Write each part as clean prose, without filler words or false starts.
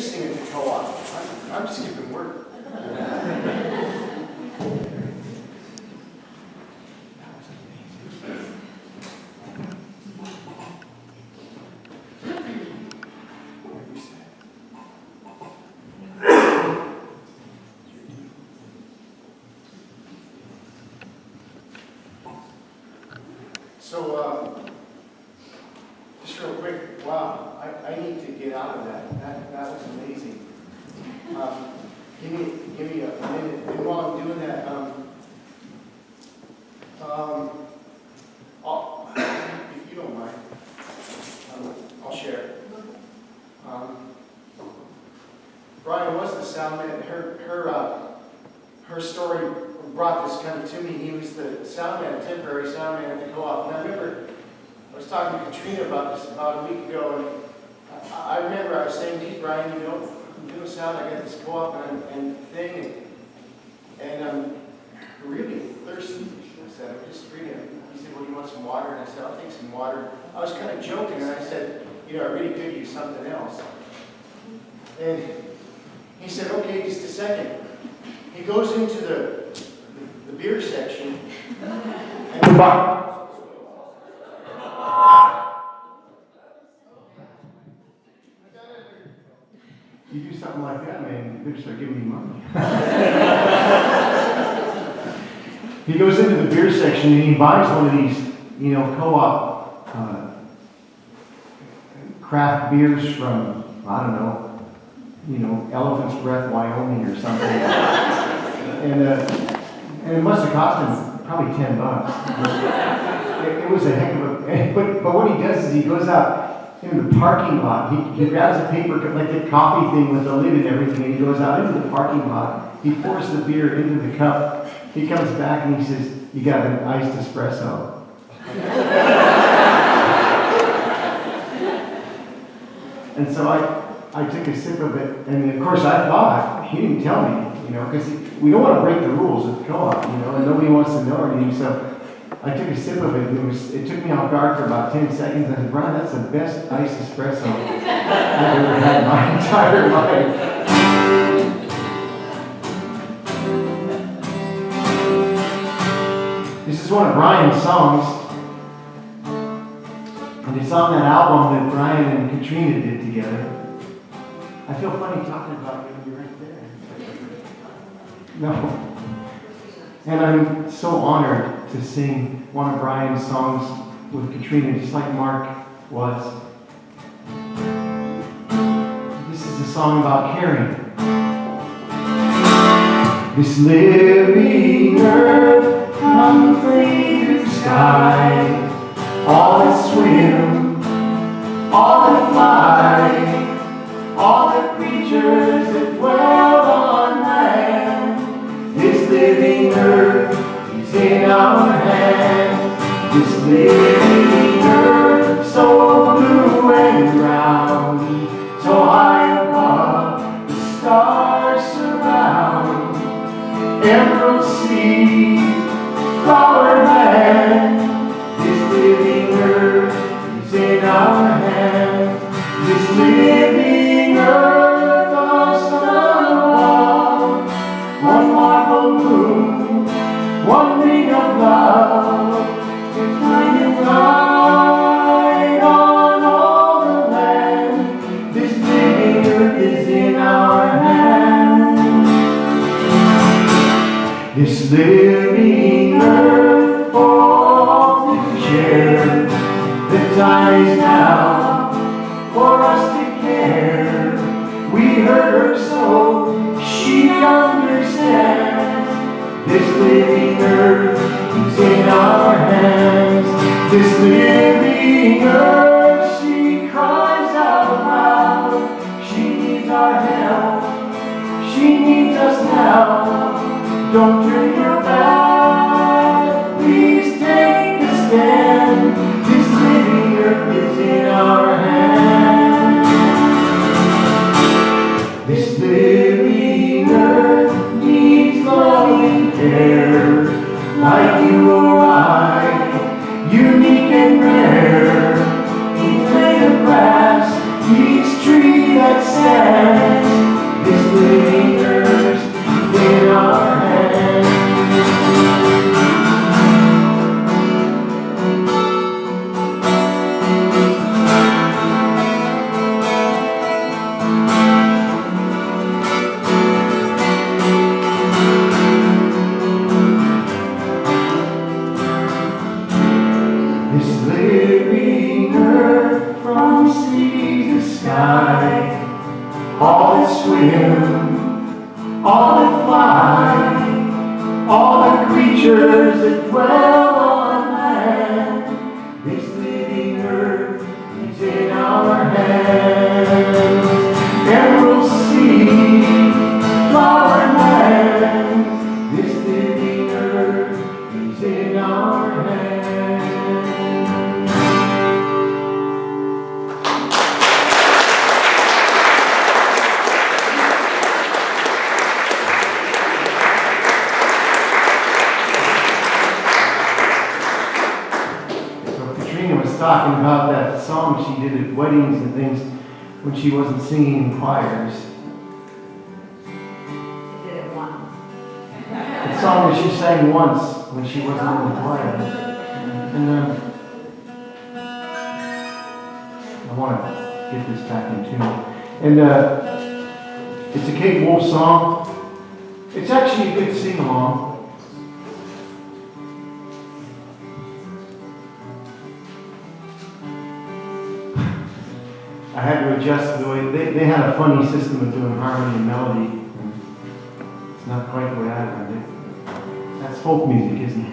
interesting at the co-op. I'm skipping work. So, just real quick, wow, I need to get out of that. That was amazing. Give me a minute. And while I'm doing that, if you don't mind, I'll share. Brian was the sound man. Her story brought this kind of to me. He was the sound man, temporary sound man at the co-op. And I remember I was talking to Katrina about this about a week ago, and I remember I was saying, "Gee, Brian, you know, I'm doing sound. I got this co-op and thing, and I'm really thirsty." I said, "I'm just reading." He said, "Well, you want some water?" And I said, "I'll take some water." I was kind of joking, and I said, "You know, I really could use something else." And he said, "Okay, just a second." He goes into the beer section and the bar. You do something like that, man, you better start giving me money. He goes into the beer section and he buys one of these, you know, co-op craft beers from, I don't know, you know, Elephant's Breath, Wyoming or something. And it must have cost him probably $10. It was a heck of a, but what he does is he goes out into the parking lot. He grabs a paper, like the coffee thing with the lid and everything, and he goes out into the parking lot. He pours the beer into the cup. He comes back and he says, "You got an iced espresso." And so I took a sip of it, and of course I thought, he didn't tell me, you know, because we don't want to break the rules at the co-op, you know, and nobody wants to know anything. So I took a sip of it, and it took me off guard for about 10 seconds. I said, "Brian, that's the best iced espresso I've ever had in my entire life." This is one of Brian's songs. And it's on that album that Brian and Katrina did together. I feel funny talking about you when you're right there. No. And I'm so honored to sing one of Brian's songs with Katrina, just like Mark was. This is a song about caring. This living earth, come free to sky. All that swim, all that fly, all the creatures that dwell on land. This living earth is in our hands. This living earth, so blue and brown, so high above, the stars surround. Emerald sea, flower land. This living earth is in our hands. This living earth, awesome love. One marble moon, one ring of love. It's shining light on all the land. This living earth is in our hands. This living earth for all to share. The time is now for us to care. We heard her so she understands. This living earth is in our hands. This living earth, she cries out loud. She needs our help. She needs us now. Don't turn your back. Please take a stand. This living earth is in our hands. This living earth needs loving care, like you or I, unique and rare. Each blade of grass, each tree that stands. swim, all that fly, all the creatures that dwell on land. This living earth is in our hands. Emerald sea, flower land, this living earth is in our hands. Talking about that song she did at weddings and things when she wasn't singing in choirs. She did it once. The song that she sang once when she wasn't in the choir. And I want to get this back in tune. And it's a Kate Wolf song. It's actually a good sing-along. I had to adjust the way, they had a funny system of doing harmony and melody. And it's not quite the way I learned it. That's folk music, isn't it?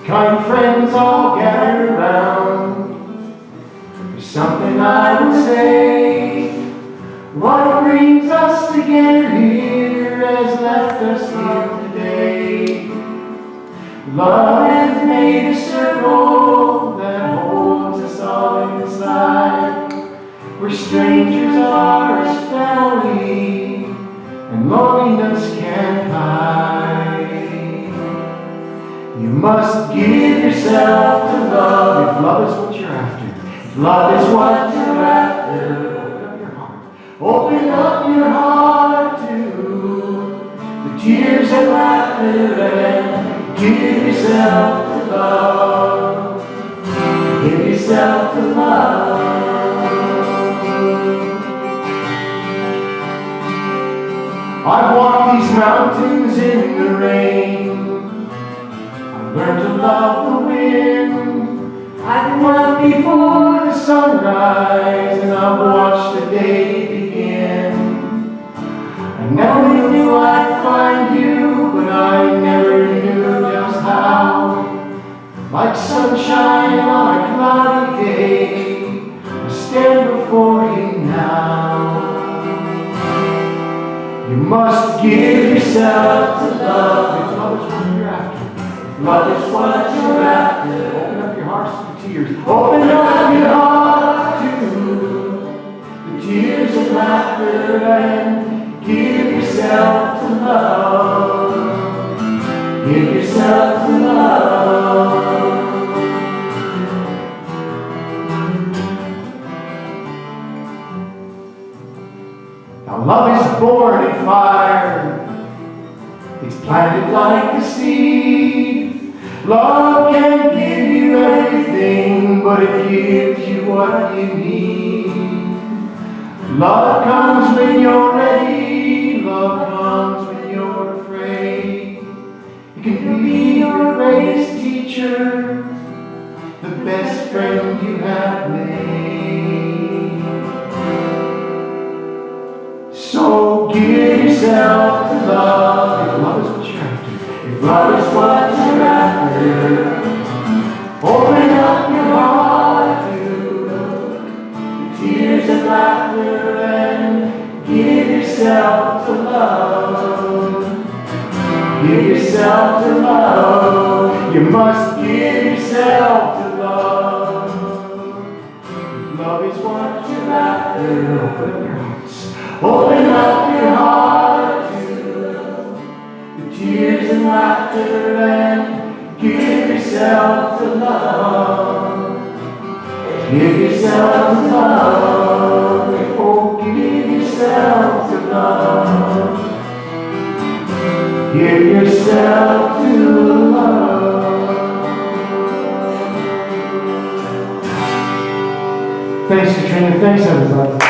Kind friends all gather around. There's something I would say. What brings us together here has left us here today. Love has made a circle that holds us all inside. Where strangers are as family, and loneliness can't hide. You must give yourself to love if love is what you're after. If love is what you're after, open up your heart to the tears and laughter, and give yourself to love. Give yourself to love. I've walked these mountains in the rain. I've learned to love the wind. I've been up before the sunrise, and I've watched the day begin. I never knew I'd find you, but I never knew just how. Like sunshine on a cloudy day, I stand before you now. You must give yourself to love if love is what you're after. If love is what you're after, open up your hearts to tears. Open up your heart to the tears and laughter, and give yourself to love. Give yourself to love. Now love is born in fire. It's planted like a seed. Love can give you everything, but it gives you what you need. Love comes when you're ready. Love comes when you're afraid. It can be your greatest teacher, the best friend you have made. So give yourself to love if love is what you're after. If love is what you're after, open up your heart to the tears and laughter, and give yourself to love. Give yourself to love. You must give yourself to love. If love is what you're after, open up your hearts. Open up your heart to the tears and laughter, and give yourself to love. Give yourself to love. Oh, give yourself to love. Give yourself to love. Thanks, Katrina. Thanks, everybody.